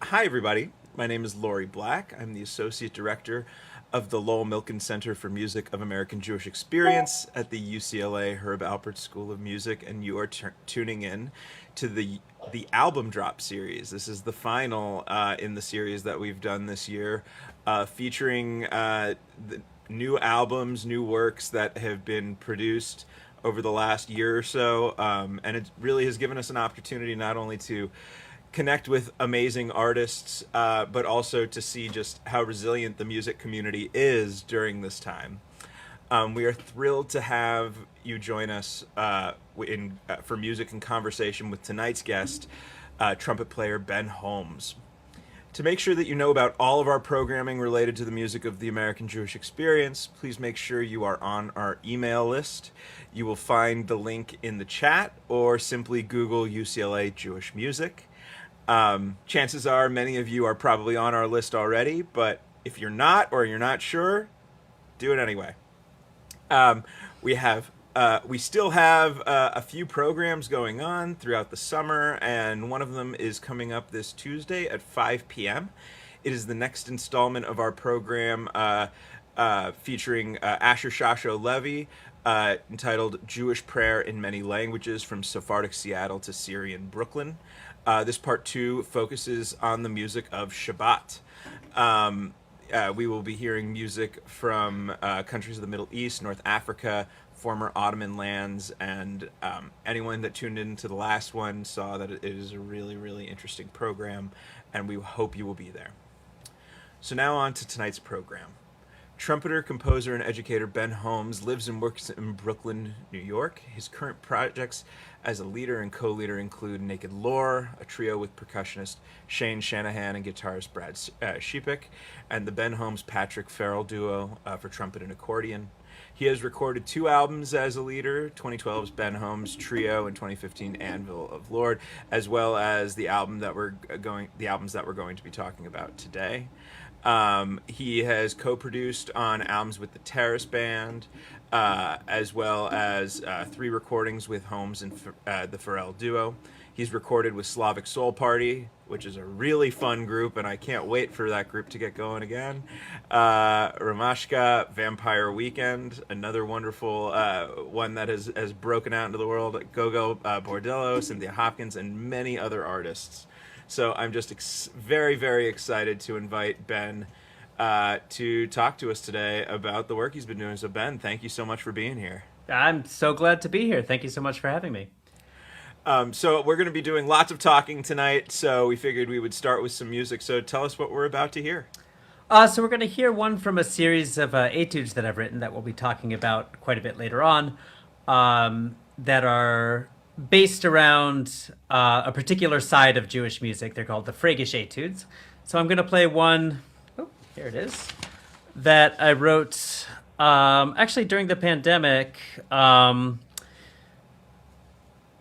Hi, everybody. My name is Lori Black. I'm the Associate Director of the Lowell Milken Center for Music of American Jewish Experience at the UCLA Herb Alpert School of Music, and you are tuning in to the album drop series. This is the final in the series that we've done this year, featuring the new albums, new works that have been produced over the last year or so, and it really has given us an opportunity not only to connect with amazing artists, but also to see just how resilient the music community is during this time. We are thrilled to have you join us for music and conversation with tonight's guest, trumpet player Ben Holmes. To make sure that you know about all of our programming related to the music of the American Jewish Experience, please make sure you are on our email list. You will find the link in the chat or simply Google UCLA Jewish Music. Chances are many of you are probably on our list already, but if you're not or you're not sure, do it anyway. We still have a few programs going on throughout the summer, and one of them is coming up this Tuesday at 5 p.m. It is the next installment of our program featuring Asher Shasho Levy, entitled Jewish Prayer in Many Languages from Sephardic Seattle to Syrian Brooklyn. This part 2 focuses on the music of Shabbat. We will be hearing music from countries of the Middle East, North Africa, former Ottoman lands, and anyone that tuned into the last one saw that it is a really, really interesting program, and we hope you will be there. So now on to tonight's program. Trumpeter, composer, and educator Ben Holmes lives and works in Brooklyn, New York. His current projects as a leader and co-leader include Naked Lore, a trio with percussionist Shane Shanahan and guitarist Brad Shepik, and the Ben Holmes-Patrick Farrell duo for trumpet and accordion. He has recorded 2 albums as a leader, 2012's Ben Holmes Trio and 2015 Anvil of Lord, as well as the albums that we're going to be talking about today. He has co-produced on albums with the Terrace band, as well as 3 recordings with Holmes and the Farrell duo. He's recorded with Slavic Soul Party, which is a really fun group, and I can't wait for that group to get going again. Ramashka, Vampire Weekend, another wonderful one that has broken out into the world. Gogo Bordello, Cynthia Hopkins, and many other artists. So I'm just very, very excited to invite Ben to talk to us today about the work he's been doing. So Ben, thank you so much for being here. I'm so glad to be here. Thank you so much for having me. So we're going to be doing lots of talking tonight, so we figured we would start with some music. So tell us what we're about to hear. So we're going to hear one from a series of etudes that I've written that we'll be talking about quite a bit later on, that are based around a particular side of Jewish music. They're called the Fraigish Etudes. So I'm going to play one, oh, here it is, that I wrote actually during the pandemic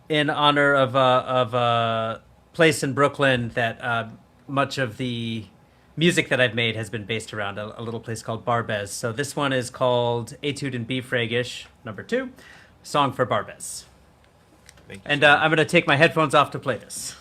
in honor of a place in Brooklyn that much of the music that I've made has been based around, a little place called Barbez. So this one is called Etude in B Fraigish, number 2, Song for Barbez. And I'm going to take my headphones off to play this.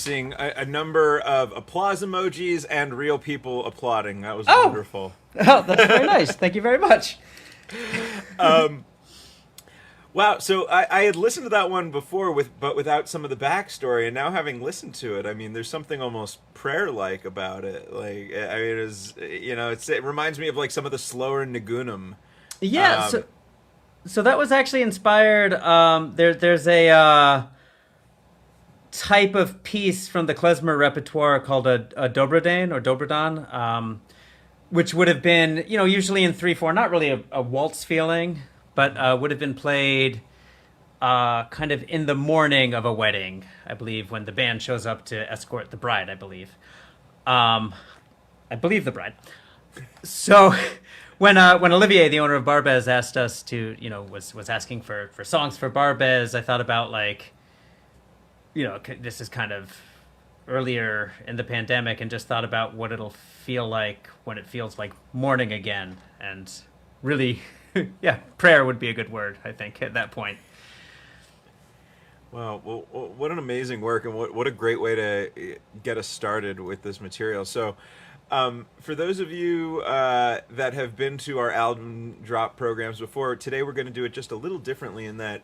seeing a number of applause emojis and real people applauding. That was wonderful. Oh, that's very nice. Thank you very much. Wow, so I had listened to that one before, but without some of the backstory, and now having listened to it, I mean, there's something almost prayer-like about it. Like, I mean, it reminds me of like some of the slower Nagunum. Yeah, so that was actually inspired. There's a type of piece from the klezmer repertoire called a dobrodan or dobrodan, which would have been, usually in 3/4, not really a waltz feeling, but would have been played kind of in the morning of a wedding, I believe, when the band shows up to escort the bride, I believe. The bride. So when Olivier, the owner of Barbez, asked us to, was asking for songs for Barbez, I thought about like, this is kind of earlier in the pandemic, and just thought about what it'll feel like when it feels like morning again. And really, yeah, prayer would be a good word, I think, at that point. Wow, well, what an amazing work, and what a great way to get us started with this material. So, for those of you that have been to our album drop programs before, today we're going to do it just a little differently in that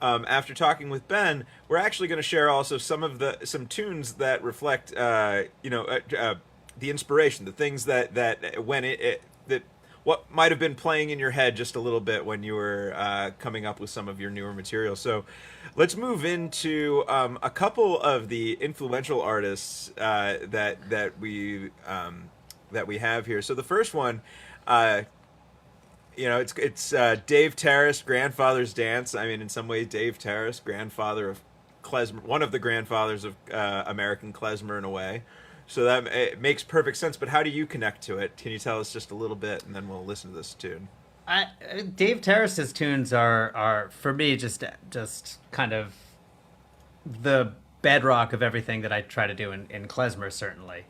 after talking with Ben, we're actually going to share also some tunes that reflect, the inspiration, the things that when that what might have been playing in your head just a little bit when you were coming up with some of your newer material. So let's move into a couple of the influential artists that we have here. So the first one, it's Dave Terrace, Grandfather's Dance. I mean, in some ways, Dave Terrace, grandfather of klezmer, one of the grandfathers of American klezmer in a way. So that it makes perfect sense. But how do you connect to it? Can you tell us just a little bit, and then we'll listen to this tune? Dave Terrace's tunes are for me just kind of the bedrock of everything that I try to do in klezmer. Certainly,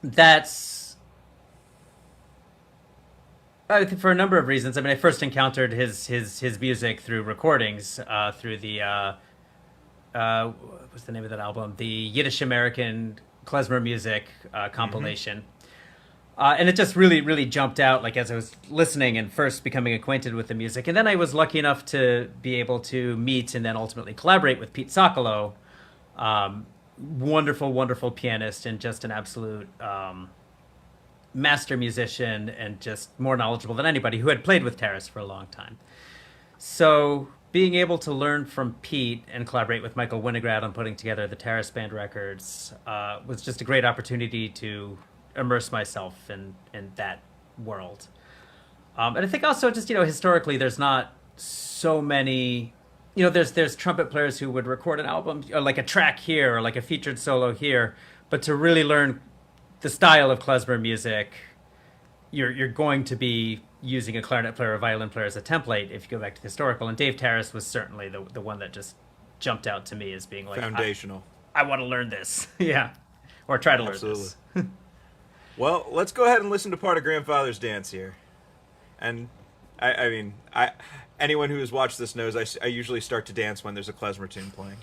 that's for a number of reasons. I mean, I first encountered his music through recordings, through the what's the name of that album? The Yiddish American klezmer music compilation. And it just really, really jumped out, like, as I was listening and first becoming acquainted with the music. And then I was lucky enough to be able to meet and then ultimately collaborate with Pete Sokolow, wonderful, wonderful pianist and just an absolute master musician, and just more knowledgeable than anybody, who had played with Terrace for a long time. So being able to learn from Pete and collaborate with Michael Winograd on putting together the Terrace Band records was just a great opportunity to immerse myself in that world. And I think also just, historically, there's not so many, there's trumpet players who would record an album, or like a track here, or like a featured solo here, but to really learn the style of klezmer music, you're going to be using a clarinet player or violin player as a template if you go back to the historical. And Dave Terrace was certainly the one that just jumped out to me as being like foundational. I want to learn this. Yeah. Or try to learn this. Well, let's go ahead and listen to part of Grandfather's Dance here. And I mean, anyone who has watched this knows I usually start to dance when there's a klezmer tune playing.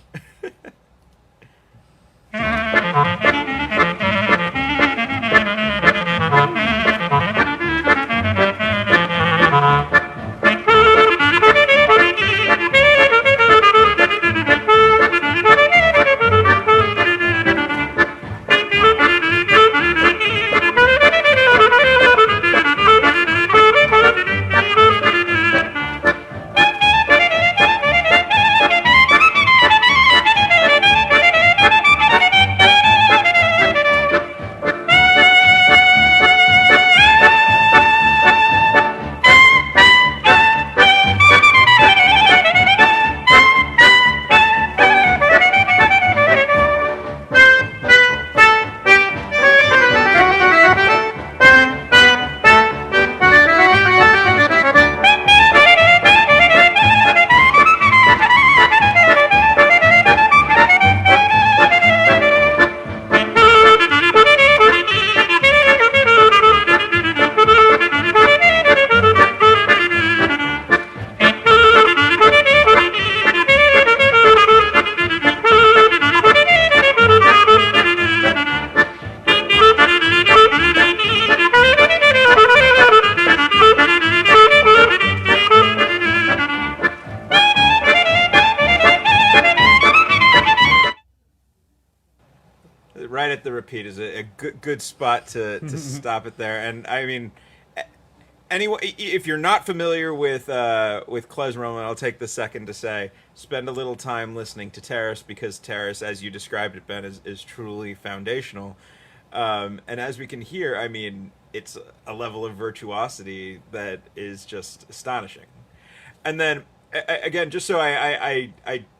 the repeat is a good spot to stop it there. And I mean, anyway, if you're not familiar with Klezmer, I'll take the second to say, spend a little time listening to Terrace, because Terrace, as you described it, Ben, is truly foundational. And as we can hear, I mean, it's a level of virtuosity that is just astonishing. And then, again, just so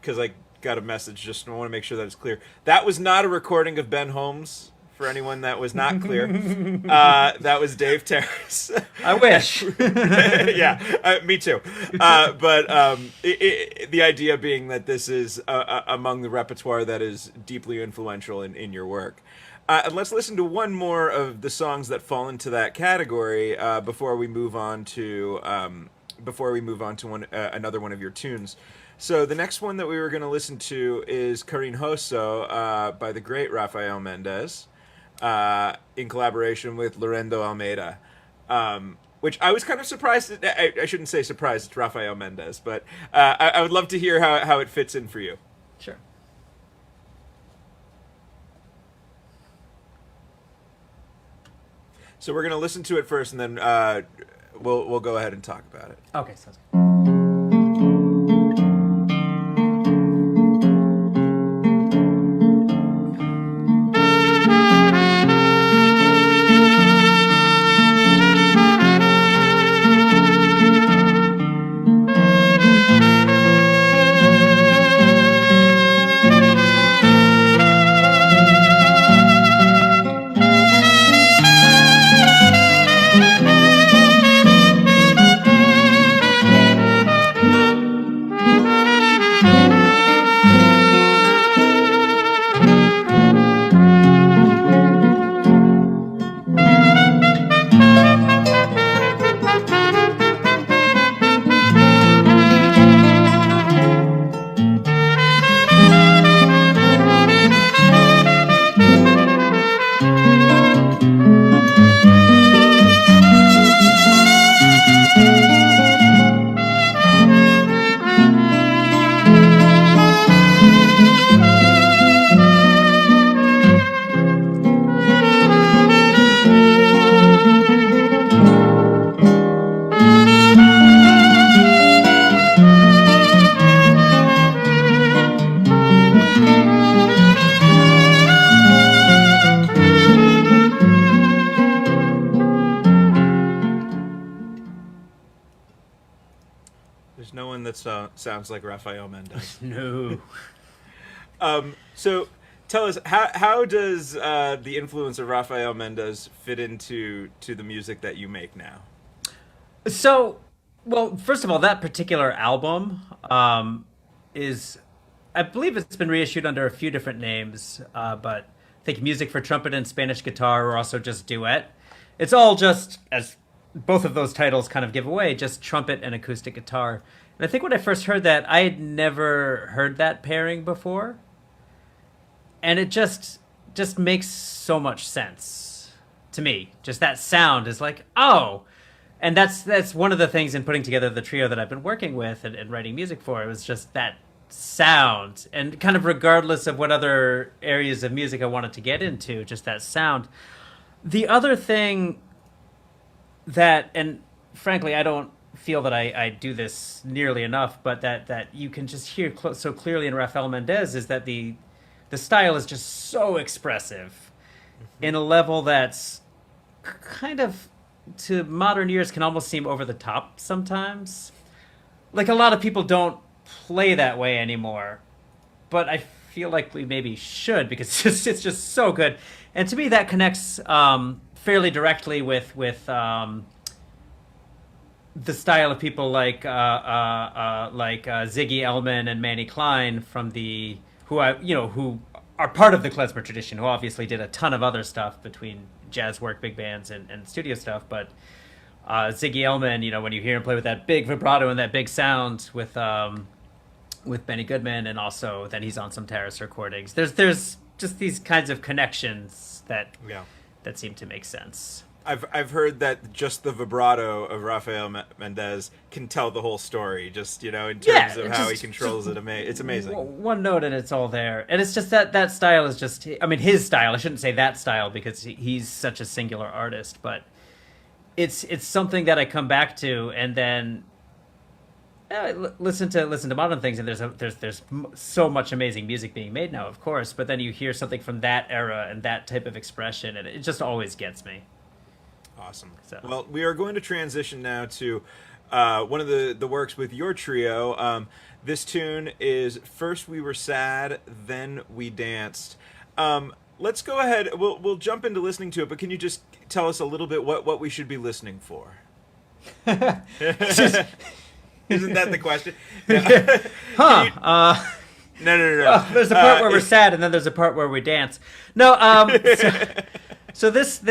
because I got a message, just want to make sure that it's clear. That was not a recording of Ben Holmes, for anyone that was not clear. That was Dave Terrace. I wish. Yeah, me too. But the idea being that this is among the repertoire that is deeply influential in your work. And let's listen to one more of the songs that fall into that category before we move on to another one of your tunes. So the next one that we were going to listen to is Carinhoso by the great Rafael Mendez, in collaboration with Lorenzo Almeida, which I was kind of surprised. I shouldn't say surprised, it's Rafael Mendez, but I would love to hear how it fits in for you. Sure. So we're going to listen to it first, and then we'll go ahead and talk about it. Okay, sounds good. There's no one that sounds like Rafael Mendez. No. So tell us, how does the influence of Rafael Mendez fit into the music that you make now? So, well, first of all, that particular album is, I believe it's been reissued under a few different names, but I think Music for Trumpet and Spanish Guitar, or also just Duet. It's all just, as both of those titles kind of give away, just trumpet and acoustic guitar. And I think when I first heard that, I had never heard that pairing before. And it just makes so much sense to me. Just that sound is like, oh. And that's one of the things in putting together the trio that I've been working with and writing music for. It was just that sound. And kind of regardless of what other areas of music I wanted to get into, just that sound. The other thing that, and frankly, I don't feel that I do this nearly enough, but that you can just hear so clearly in Rafael Mendez, is that the style is just so expressive in a level that's kind of, to modern ears, can almost seem over the top sometimes. Like, a lot of people don't play that way anymore, but I feel like we maybe should, because it's just so good. And to me, that connects fairly directly with the style of people like Ziggy Elman and Manny Klein who are part of the klezmer tradition, who obviously did a ton of other stuff between jazz work, big bands, and studio stuff. But Ziggy Elman, when you hear him play with that big vibrato and that big sound with Benny Goodman, and also then he's on some Terrace recordings. There's just these kinds of connections that seem to make sense. I've heard that just the vibrato of Rafael Mendez can tell the whole story. Just in Yeah, terms of how he controls it, it's amazing. One note and it's all there, and it's just that style is just. I mean, his style. I shouldn't say that style because he's such a singular artist, but it's something that I come back to, and then listen to modern things, and there's so much amazing music being made now, of course. But then you hear something from that era and that type of expression, and it just always gets me. Awesome. So. Well, we are going to transition now to one of the works with your trio. This tune is First We Were Sad, Then We Danced. Let's go ahead. We'll jump into listening to it, but can you just tell us a little bit what we should be listening for? Isn't that the question? No. Huh. No. Oh, there's a part where we're sad, and then there's a part where we dance. No. So this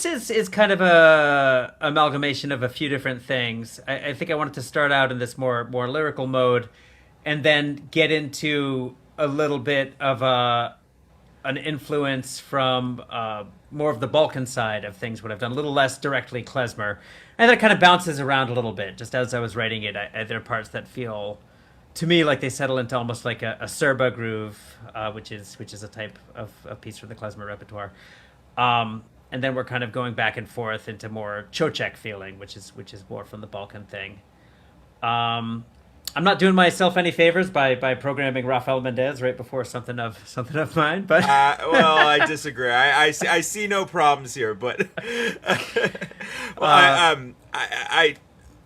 is kind of a amalgamation of a few different things. I think I wanted to start out in this more lyrical mode, and then get into a little bit of an influence from more of the Balkan side of things, what I've done, a little less directly klezmer. And then it kind of bounces around a little bit. Just as I was writing it, there are parts that feel, to me, like they settle into almost like a Serba groove, which is a type of piece from the klezmer repertoire. And then we're kind of going back and forth into more Čoček feeling, which is more from the Balkan thing. I'm not doing myself any favors by programming Rafael Mendez right before something of mine, but well, I disagree. I see no problems here, but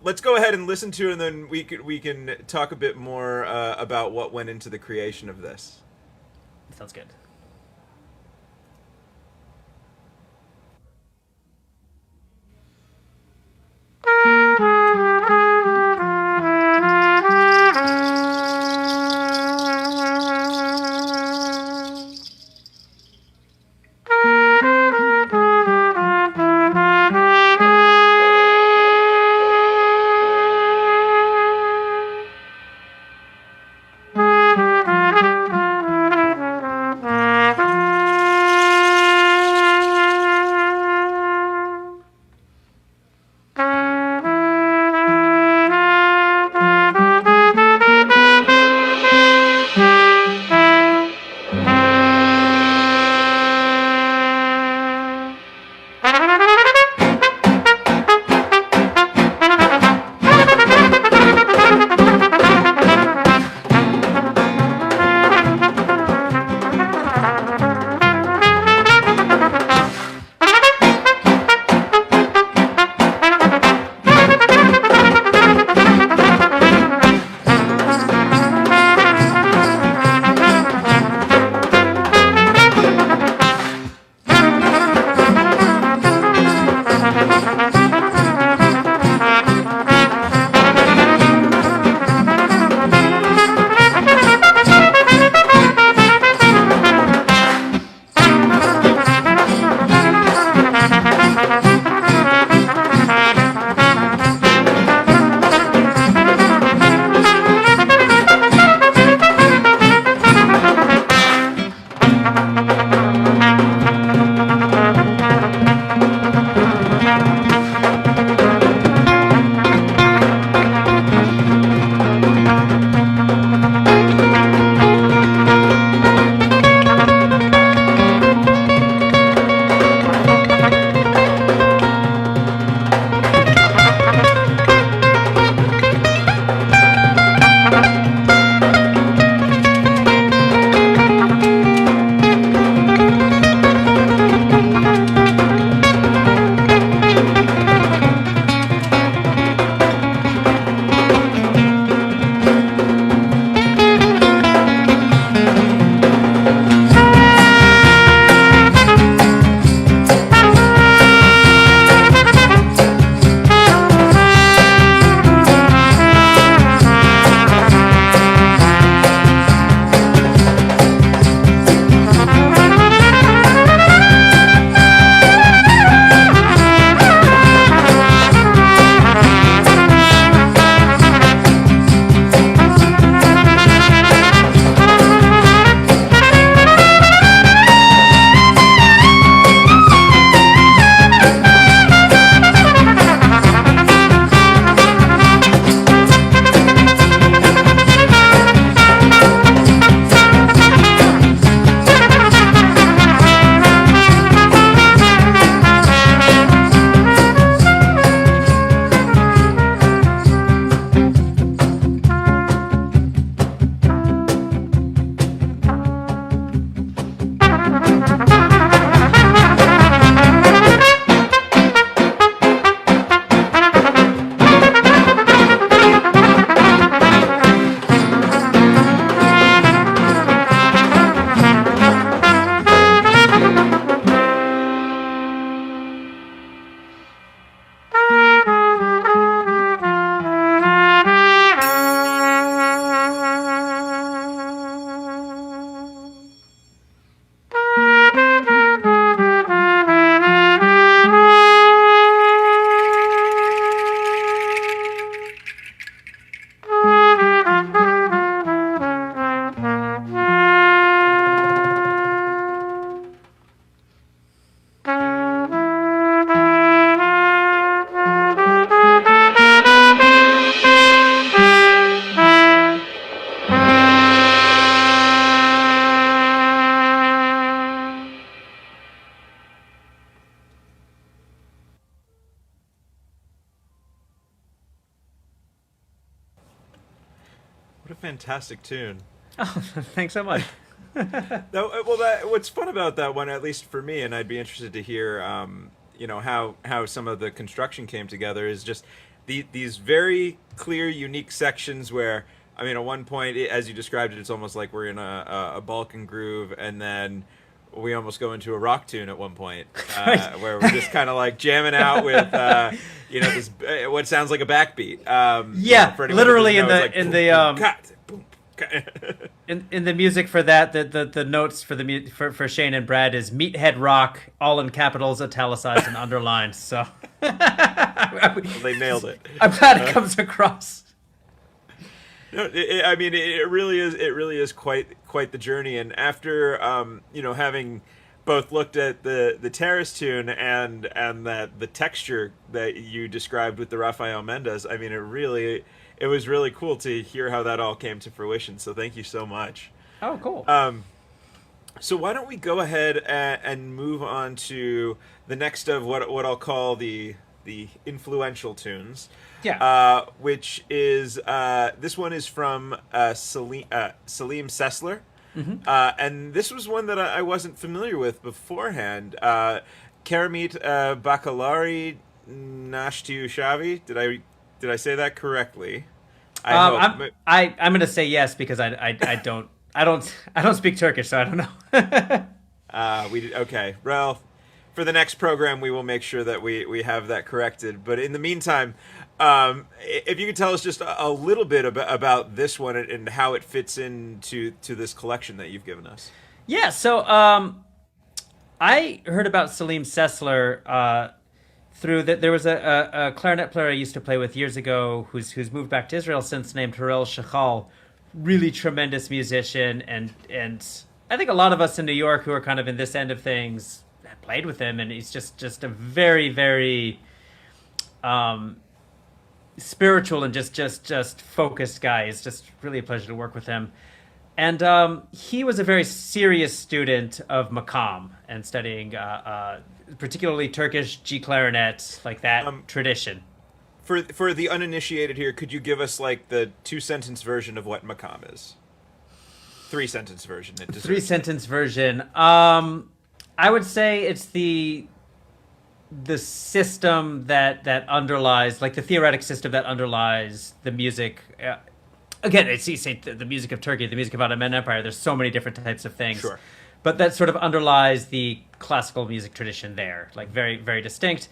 let's go ahead and listen to it, and then we can talk a bit more about what went into the creation of this. Sounds good. a fantastic tune. Oh, thanks so much. What's fun about that one, at least for me, and I'd be interested to hear, how some of the construction came together, is just these very clear, unique sections where, I mean, at one point, as you described it, it's almost like we're in a Balkan groove, and then we almost go into a rock tune at one point, where we're just kind of like jamming out with, this what sounds like a backbeat. Literally in the music for that, the notes for Shane and Brad is Meathead Rock, all in capitals, italicized, and underlined. So they nailed it. I'm glad it comes across. No, it really is. It really is quite the journey. And after having both looked at the Terrace tune and that the texture that you described with the Rafael Mendes, I mean, it was really cool to hear how that all came to fruition. So thank you so much. Oh, cool. So why don't we go ahead and move on to the next of what I'll call the influential tunes. Yeah. Which is this one is from Salim Sessler. Mm-hmm. And this was one that I wasn't familiar with beforehand. Karamit Bakalari Nashtiu Shavi. Did I say that correctly? I'm going to say yes because I don't speak Turkish, so I don't know. Okay. Well, for the next program, we will make sure that we have that corrected. But in the meantime, if you could tell us just a little bit about this one and how it fits into this collection that you've given us. Yeah, so I heard about Salim Sessler through that. There was a clarinet player I used to play with years ago who's moved back to Israel since, named Harel Shachal. Really tremendous musician, and I think a lot of us in New York who are kind of in this end of things played with him, and he's just a very, very spiritual and just focused guy. It's just really a pleasure to work with him. And he was a very serious student of makam and studying particularly Turkish G clarinet, like that tradition. For the uninitiated here, could you give us like the 2-sentence version of what makam is? 3-sentence version. 3-sentence version. I would say it's the system that underlies, like the theoretic system that underlies the music. Again, it's the music of Turkey, the music of Ottoman Empire. There's so many different types of things. Sure. But that sort of underlies the classical music tradition there, like very, very distinct.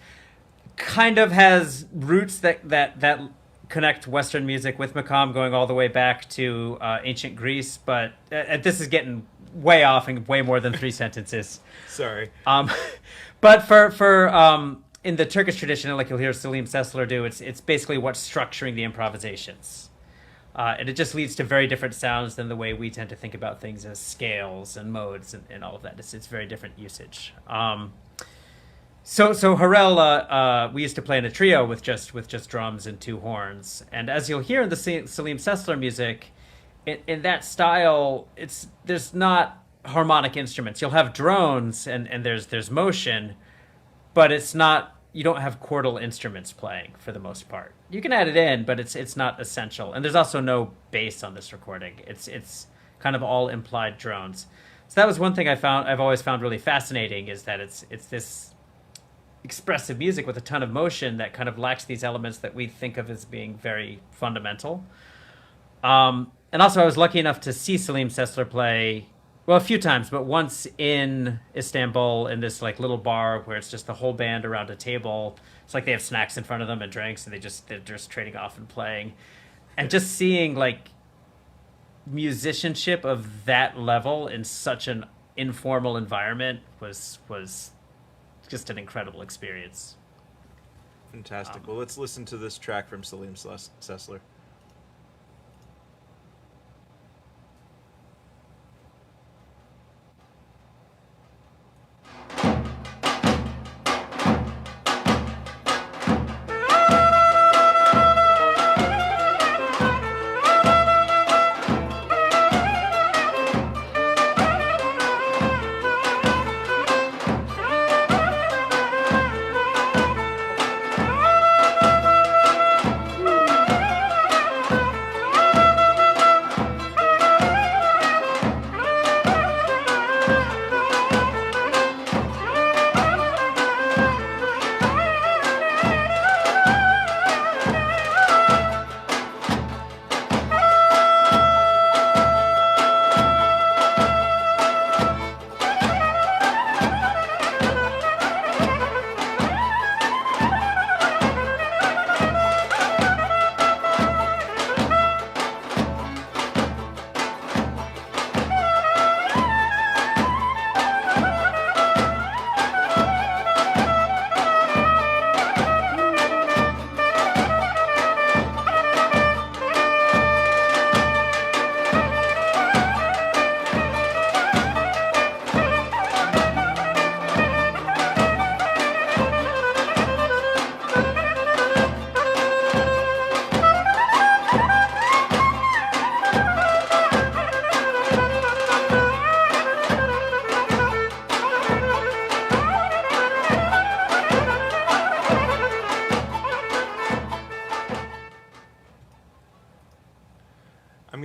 Kind of has roots that connect Western music with makam, going all the way back to ancient Greece. But this is getting way off and way more than 3 sentences. Sorry. But for in the Turkish tradition, like you'll hear Salim Sessler do, it's basically what's structuring the improvisations. And it just leads to very different sounds than the way we tend to think about things as scales and modes and all of that. It's very different usage. So Harel, we used to play in a trio with just drums and 2 horns. And as you'll hear in the Salim Sessler music, in that style, there's not harmonic instruments. You'll have drones and there's motion, but it's not. You don't have chordal instruments playing for the most part. You can add it in, but it's not essential. And there's also no bass on this recording. It's kind of all implied drones. So that was one thing I've always found really fascinating, is that it's this expressive music with a ton of motion that kind of lacks these elements that we think of as being very fundamental. And also I was lucky enough to see Salim Sessler play, well, a few times, but once in Istanbul in this like little bar where it's just the whole band around a table. It's like they have snacks in front of them and drinks, and they're just trading off and playing. And just seeing like musicianship of that level in such an informal environment was just an incredible experience. Fantastic. Well, let's listen to this track from Salim Sessler.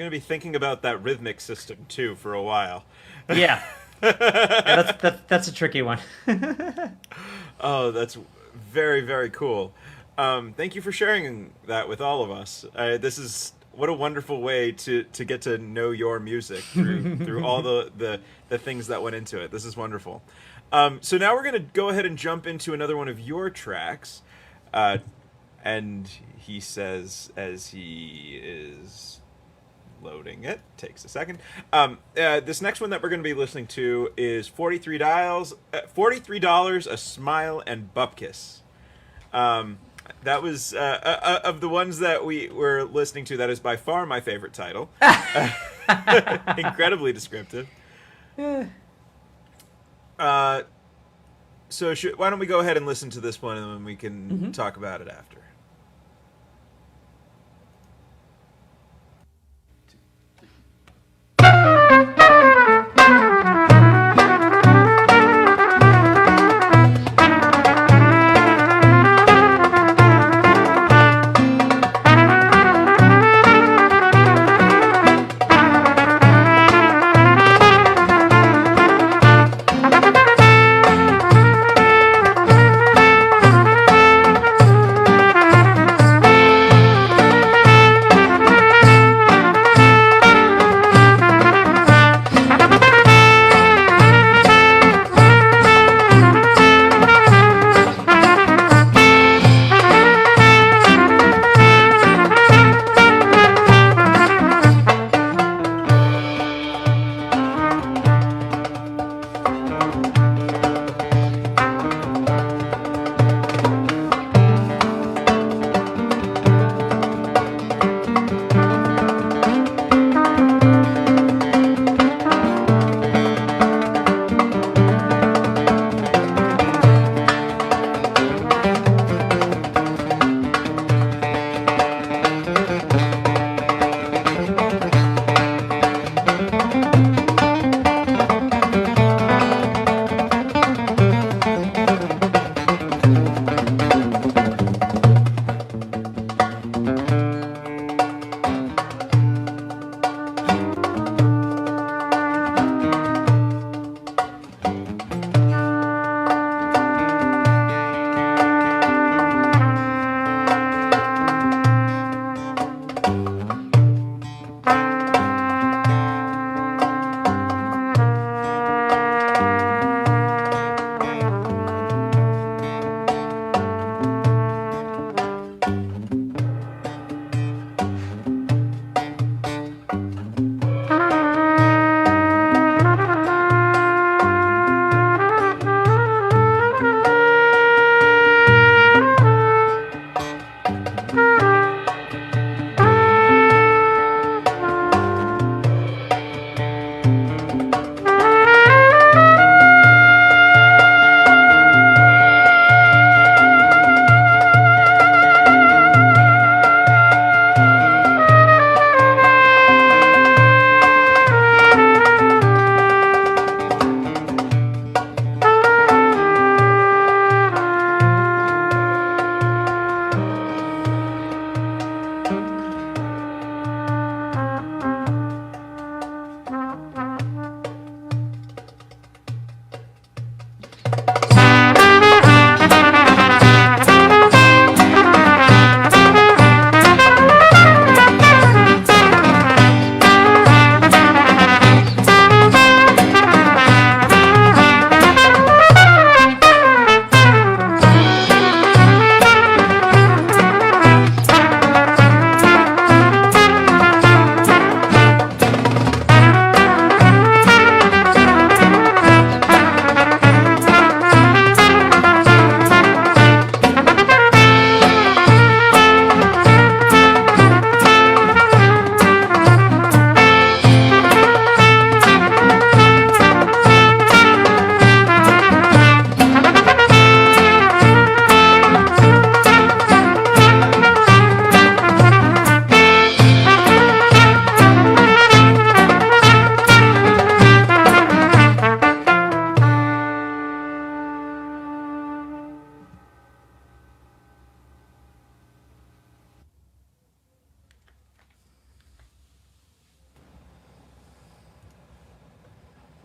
going to be thinking about that rhythmic system too for a while. Yeah. That's a tricky one. Oh, that's very, very cool. Thank you for sharing that with all of us. This is what a wonderful way to get to know your music through all the things that went into it. This is wonderful. So now we're going to go ahead and jump into another one of your tracks. And he says, as he is loading it, takes a second. This next one that we're going to be listening to is $43, A Smile and Bupkis. That was of the ones that we were listening to. That is by far my favorite title. Incredibly descriptive. So why don't we go ahead and listen to this one, and then we can talk about it after.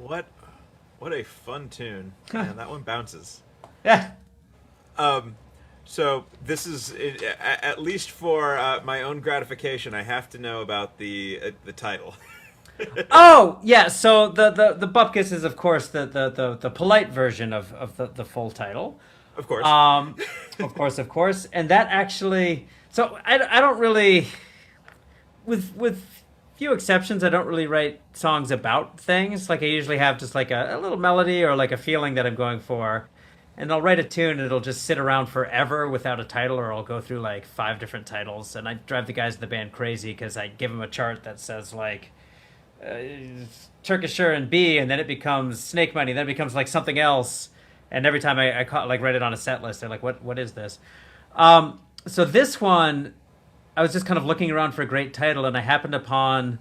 What what a fun tune. Man, that one bounces. Yeah. So this is at least for my own gratification. I have to know about the title. Oh, yeah. So the Bupkis is, of course, the polite version of the full title. Of course. Of course. And that actually, so I don't really, with few exceptions, I don't really write songs about things. Like I usually have just like a little melody or like a feeling that I'm going for. And I'll write a tune and it'll just sit around forever without a title, or I'll go through like 5 different titles. And I drive the guys in the band crazy because I give them a chart that says like Turkish and B, and then it becomes Snake Money, then it becomes like something else. And every time like write it on a set list, they're like, what is this? So this one, I was just kind of looking around for a great title, and I happened upon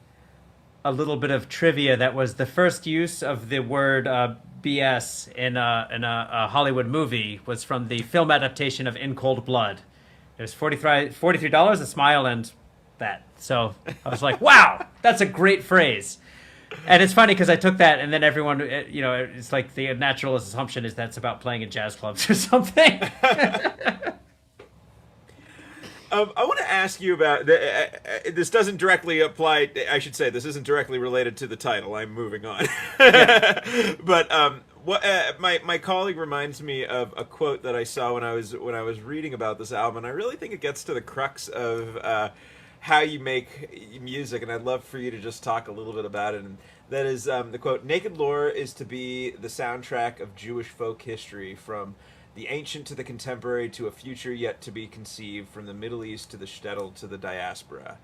a little bit of trivia that was the first use of the word BS in a Hollywood movie was from the film adaptation of In Cold Blood. It was $43, a smile, and that. So I was like, wow, that's a great phrase. And it's funny because I took that, and then everyone, it's like the natural assumption is that's about playing in jazz clubs or something. I want to ask you about this. Doesn't directly apply. I should say this isn't directly related to the title. I'm moving on. Yeah. But my colleague reminds me of a quote that I saw when I was reading about this album, and I really think it gets to the crux of how you make music, and I'd love for you to just talk a little bit about it. And that is the quote: "Naked Lore is to be the soundtrack of Jewish folk history, from the ancient to the contemporary, to a future yet to be conceived, from the Middle East to the shtetl to the Diaspora."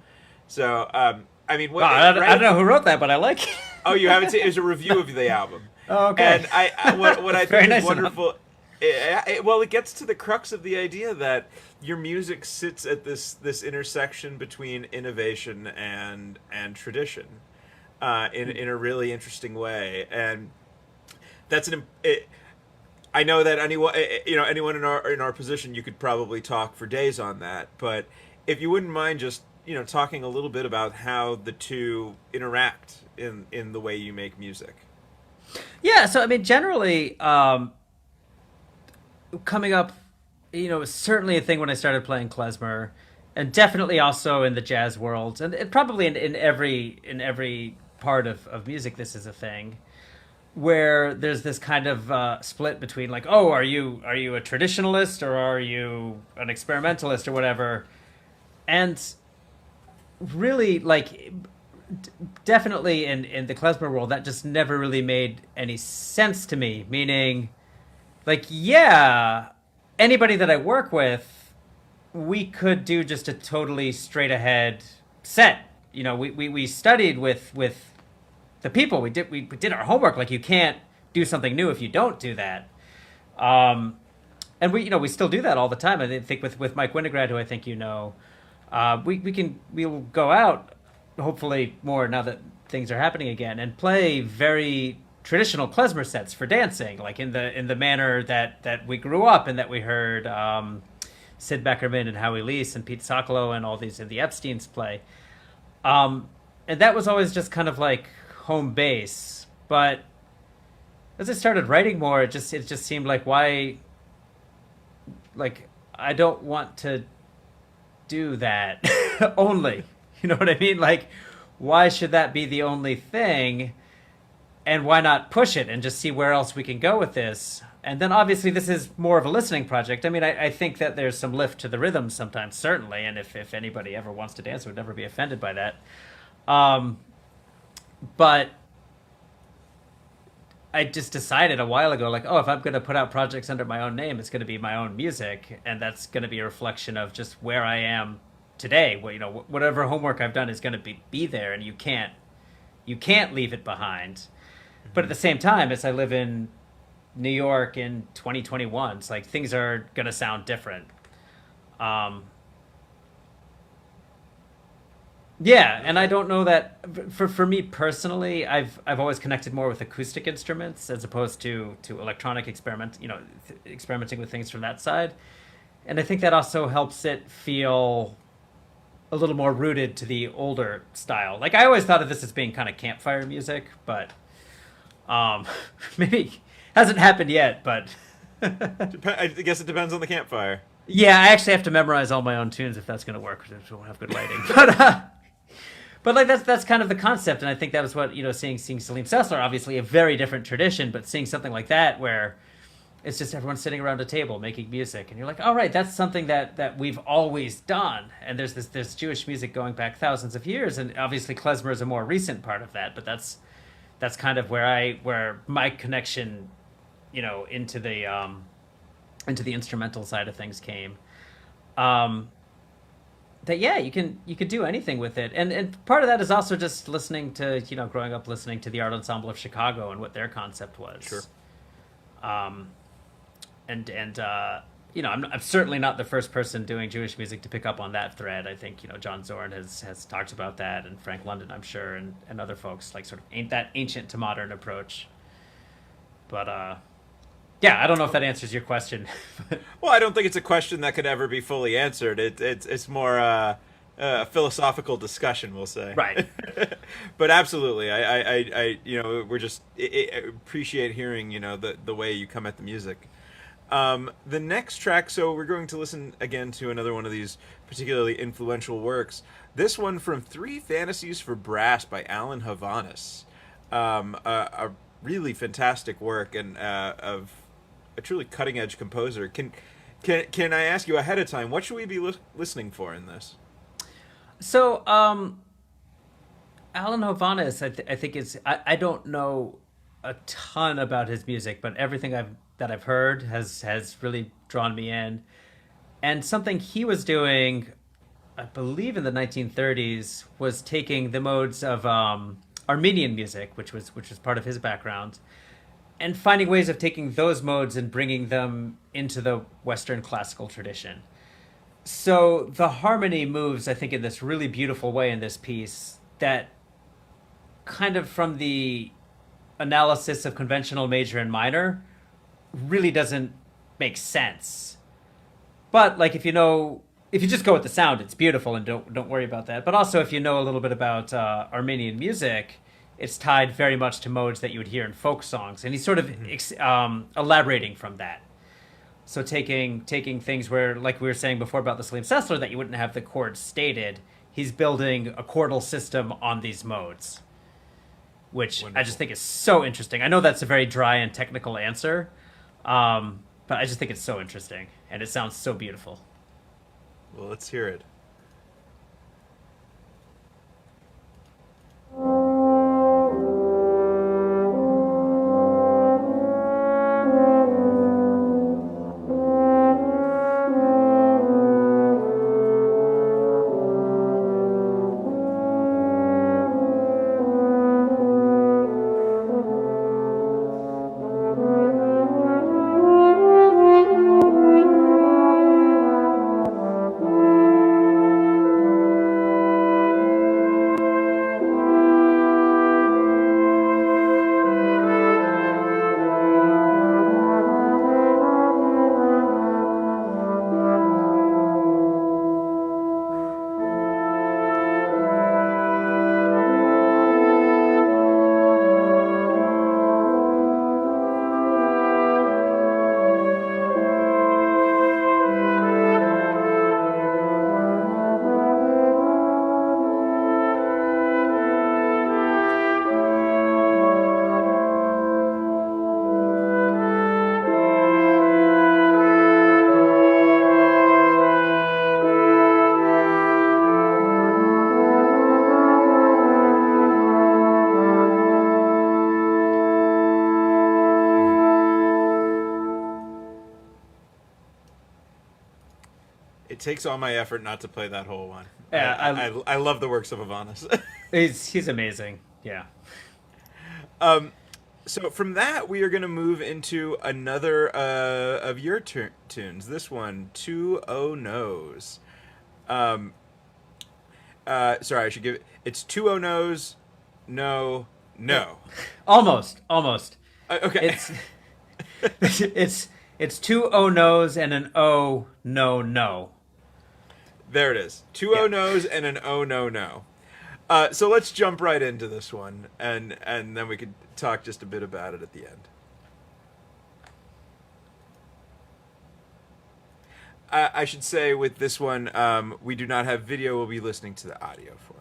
So, I mean, I don't know who wrote that, but I like it. Oh, you haven't seen it? It was a review of the album. Oh, okay. And what I think nice is wonderful, it gets to the crux of the idea that your music sits at this intersection between innovation and tradition, in a really interesting way, and that's I know that anyone in our position, you could probably talk for days on that, but if you wouldn't mind just talking a little bit about how the two interact in the way you make music. Yeah, so I mean, generally, coming up, was certainly a thing when I started playing klezmer, and definitely also in the jazz world, and probably in every part of music, this is a thing where there's this kind of split between like, oh, are you a traditionalist or are you an experimentalist or whatever, and really like definitely in the klezmer world that just never really made any sense to me, meaning like, yeah, anybody that I work with, we could do just a totally straight ahead set. We studied with the people. We did our homework. Like, you can't do something new if you don't do that. And we still do that all the time. I think with Mike Winograd, who I think we'll go out hopefully more now that things are happening again, and play very traditional klezmer sets for dancing, like in the manner that we grew up and that we heard Sid Beckerman and Howie Leese and Pete Socolow and all these in the Epsteins play. And that was always just kind of like home base. But as I started writing more, it just seemed like, why, like, I don't want to do that only. You know what I mean? Like, why should that be the only thing? And why not push it and just see where else we can go with this? And then obviously this is more of a listening project. I mean, I think that there's some lift to the rhythm sometimes, certainly. And if anybody ever wants to dance, I would never be offended by that. But I just decided a while ago, like, oh, if I'm going to put out projects under my own name, it's going to be my own music. And that's going to be a reflection of just where I am today. Well, whatever homework I've done is going to be there, and you can't leave it behind. But at the same time, as I live in New York in 2021, it's like things are going to sound different. Yeah, and I don't know that for me personally, I've always connected more with acoustic instruments as opposed to electronic experimenting with things from that side. And I think that also helps it feel a little more rooted to the older style. Like, I always thought of this as being kind of campfire music, but Um, maybe hasn't happened yet, but I guess it depends on the campfire. yeah, I actually have to memorize all my own tunes if that's going to work. Because I won't have good writing, but like that's kind of the concept, and I think that was what seeing Salim Sessler, obviously a very different tradition, but seeing something like that where it's just everyone sitting around a table making music, and you're like, all right, that's something that we've always done, and there's Jewish music going back thousands of years, and obviously klezmer is a more recent part of that, but that's kind of where my connection, into the instrumental side of things came. That yeah, you could do anything with it, and part of that is also just listening to growing up listening to the Art Ensemble of Chicago and what their concept was. Sure. I'm certainly not the first person doing Jewish music to pick up on that thread. I think John Zorn has talked about that, and Frank London, I'm sure, and other folks, like sort of ain't that ancient to modern approach. But yeah, I don't know if that answers your question. Well, I don't think it's a question that could ever be fully answered. It's more a philosophical discussion, we'll say. Right. But absolutely, I we're just appreciate hearing the way you come at the music. The next track, so we're going to listen again to another one of these particularly influential works. This one from Three Fantasies for Brass by Alan Havanis. A really fantastic work and of a truly cutting-edge composer. Can I ask you ahead of time, what should we be listening for in this? So, Alan Havanis, I think I don't know a ton about his music, but everything that I've heard has really drawn me in. And something he was doing, I believe in the 1930s, was taking the modes of Armenian music, which was part of his background, and finding ways of taking those modes and bringing them into the Western classical tradition. So the harmony moves, I think, in this really beautiful way in this piece that kind of from the analysis of conventional major and minor really doesn't make sense. But like if you just go with the sound, it's beautiful, and don't worry about that. But also if you know a little bit about Armenian music, it's tied very much to modes that you would hear in folk songs, and he's sort of elaborating from that. So taking things where, like we were saying before about the Salim Sessler, that you wouldn't have the chords stated, he's building a chordal system on these modes, which wonderful. I just think is so interesting. I know that's a very dry and technical answer, but I just think it's so interesting, and it sounds so beautiful. Well, let's hear it. It takes all my effort not to play that whole one. Yeah, I love the works of Havanis. he's amazing. Yeah. So from that, we are going to move into another of your tunes. This one, Two O Nos. Sorry, I should give it. It's Two O Nos, no. Almost. Okay. It's two O Nos and an O no. There it is. Two O Nos and an O no. So let's jump right into this one, and then we could talk just a bit about it at the end. I should say with this one, we do not have video. We'll be listening to the audio for it.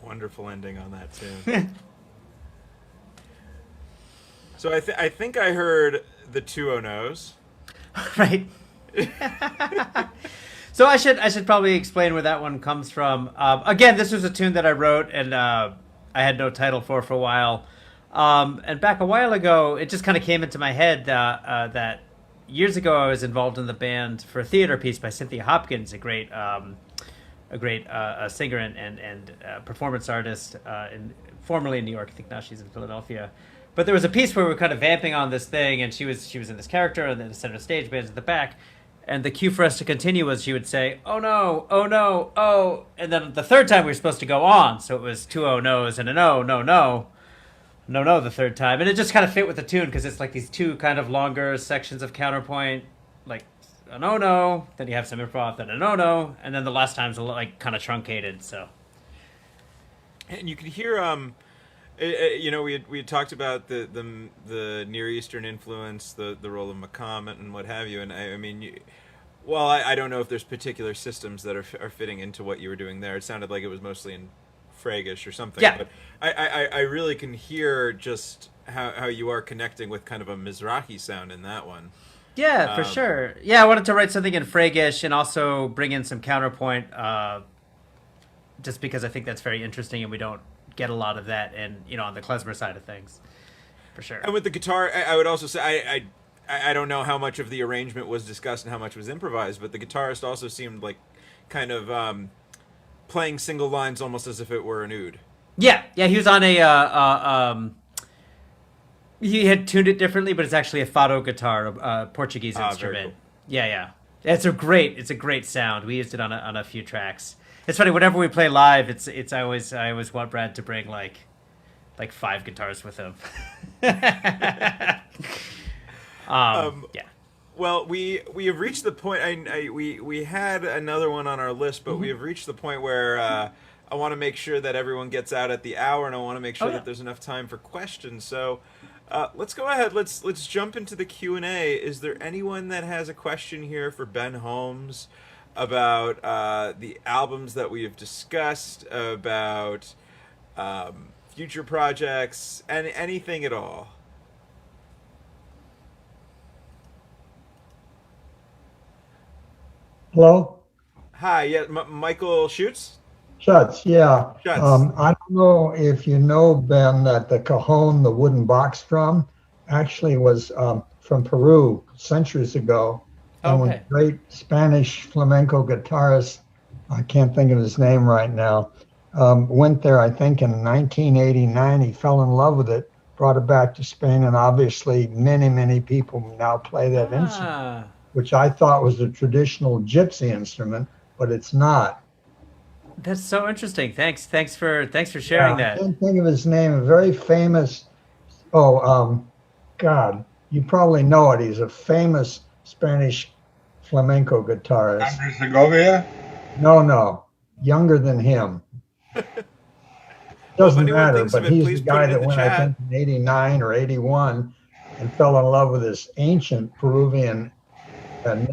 Wonderful ending on that tune. So I think I heard the two O Nos. Right. So I should probably explain where that one comes from. Again, this was a tune that I wrote and I had no title for a while. And back a while ago, it just kind of came into my head that years ago I was involved in the band for a theater piece by Cynthia Hopkins, a great singer and performance artist, formerly in New York. I think now she's in Philadelphia. But there was a piece where we were kind of vamping on this thing, and she was in this character, and then the center stage band's at the back. And the cue for us to continue was she would say, "Oh no, oh no, oh," and then the third time we were supposed to go on, so it was two "oh no's" and an "oh no no." No, the third time. And it just kind of fit with the tune because it's like these two kind of longer sections of counterpoint, like a no, then you have some improv, then a no, and then the last time's like kind of truncated, so. And you could hear, we had talked about the Near Eastern influence, the role of Maqam and what have you, and I don't know if there's particular systems that are fitting into what you were doing there. It sounded like it was mostly in Fragish or something, yeah. But I really can hear just how you are connecting with kind of a Mizrahi sound in that one. Yeah, for sure. Yeah, I wanted to write something in Fragish and also bring in some counterpoint, just because I think that's very interesting and we don't get a lot of that on the klezmer side of things, for sure. And with the guitar, I would also say I don't know how much of the arrangement was discussed and how much was improvised, but the guitarist also seemed like kind of playing single lines almost as if it were an oud. Yeah, he was on he had tuned it differently, but it's actually a fado guitar, a Portuguese instrument. Cool. Yeah. It's a great sound. We used it on a few tracks. It's funny, whenever we play live, I always want Brad to bring like 5 guitars with him. Yeah. Well, we have reached the point. We had another one on our list, but we have reached the point where I want to make sure that everyone gets out at the hour, and I want to make sure that there's enough time for questions. So let's go ahead. Let's jump into the Q&A. Is there anyone that has a question here for Ben Holmes about the albums that we have discussed, about future projects, and anything at all? Hello? Hi, yeah, Michael Schutz? Schutz, yeah. Schutz. I don't know if you know, Ben, that the cajon, the wooden box drum, actually was from Peru centuries ago. And when a great Spanish flamenco guitarist, I can't think of his name right now, went there, I think, in 1989. He fell in love with it, brought it back to Spain, and obviously many, many people now play that instrument, which I thought was a traditional gypsy instrument, but it's not. That's so interesting. Thanks for sharing that. I can't think of his name. A very famous. God, you probably know it. He's a famous Spanish flamenco guitarist. Andres Segovia? No, younger than him. Doesn't matter. But he's the guy that went, I think, in '89 or '81, and fell in love with this ancient Peruvian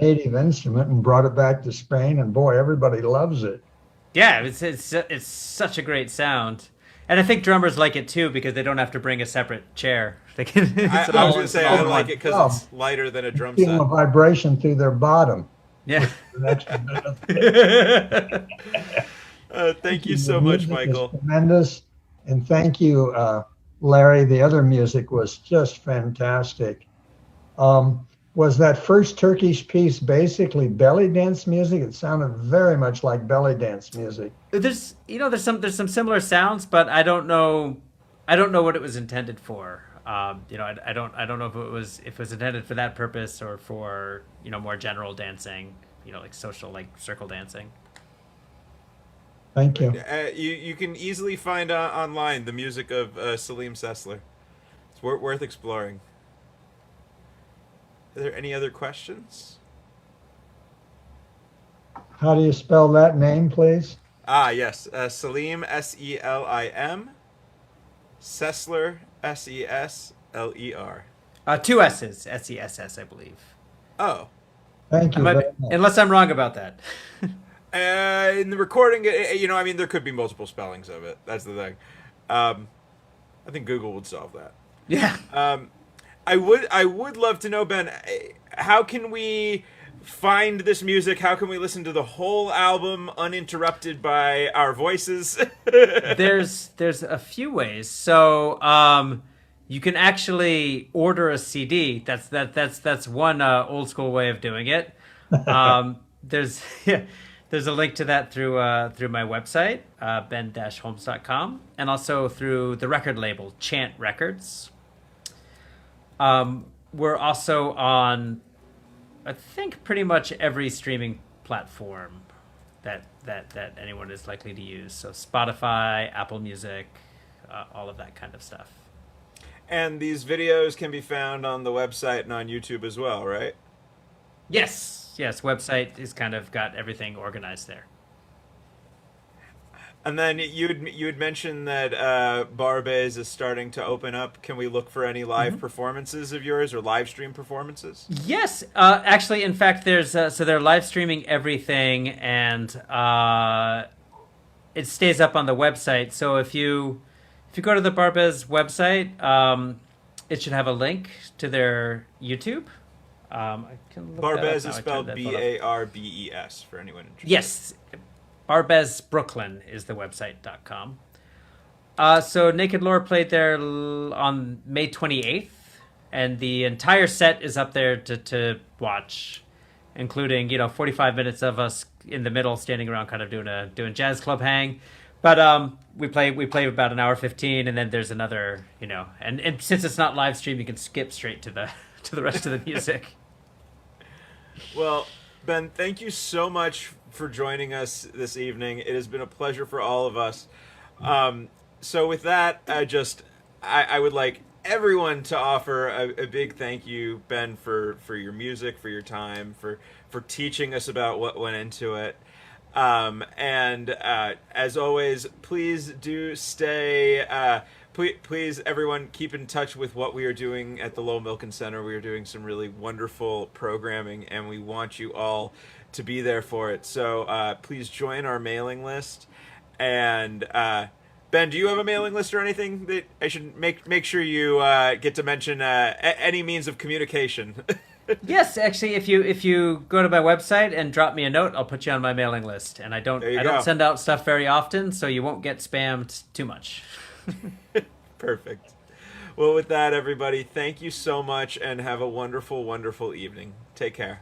native instrument and brought it back to Spain, and boy, everybody loves it. Yeah, it's such a great sound, and I think drummers like it too because they don't have to bring a separate chair. They can. I was going to say I like it because it's lighter than a drum set. Feel a vibration through their bottom. Yeah. Thank you so much, Michael. Tremendous, and thank you, Larry. The other music was just fantastic. Was that first Turkish piece basically belly dance music? It sounded very much like belly dance music. There's some similar sounds, but I don't know what it was intended for. I don't know if it was intended for that purpose or for more general dancing, like social, like circle dancing. Thank you. You can easily find online the music of Salim Sessler. It's worth exploring. Are there any other questions? How do you spell that name, please? Yes. Salim, Selim. Sessler, Sesler. 2 S's, Sess, I believe. Oh. Thank you. Unless I'm wrong about that. In the recording, there could be multiple spellings of it. That's the thing. I think Google would solve that. Yeah. I would love to know, Ben, how can we find this music? How can we listen to the whole album uninterrupted by our voices? There's a few ways. So you can actually order a CD. That's one old school way of doing it. There's there's a link to that through my website, ben-holmes.com, and also through the record label Chant Records. We're also on, I think, pretty much every streaming platform that anyone is likely to use. So Spotify, Apple Music, all of that kind of stuff. And these videos can be found on the website and on YouTube as well, right? Yes. Website is kind of got everything organized there. And then you had mentioned that Barbès is starting to open up. Can we look for any live performances of yours or live stream performances? Yes, actually, in fact, there's so they're live streaming everything, and it stays up on the website. So if you go to the Barbès website, it should have a link to their YouTube. I can look Barbès that up is now. spelled Barbes for anyone interested. Yes, Barbès Brooklyn is the website.com. So Naked Lore played there on May 28th, and the entire set is up there to watch, including 45 minutes of us in the middle standing around kind of doing jazz club hang. But we play about an hour 15, and then there's another, and since it's not live stream, you can skip straight to the rest of the music. Well, Ben, thank you so much for joining us this evening. It has been a pleasure for all of us. So with that, I would like everyone to offer a big thank you, Ben, for your music, for your time, for teaching us about what went into it. And as always, please do stay. Please, everyone, keep in touch with what we are doing at the Lowell Milken Center. We are doing some really wonderful programming, and we want you all to be there for it. So please join our mailing list. And Ben, do you have a mailing list or anything that I should make sure you get to mention? Any means of communication? Yes, actually, if you go to my website and drop me a note, I'll put you on my mailing list. And I don't send out stuff very often, so you won't get spammed too much. Perfect. Well, with that, everybody, thank you so much and have a wonderful, wonderful evening. Take care.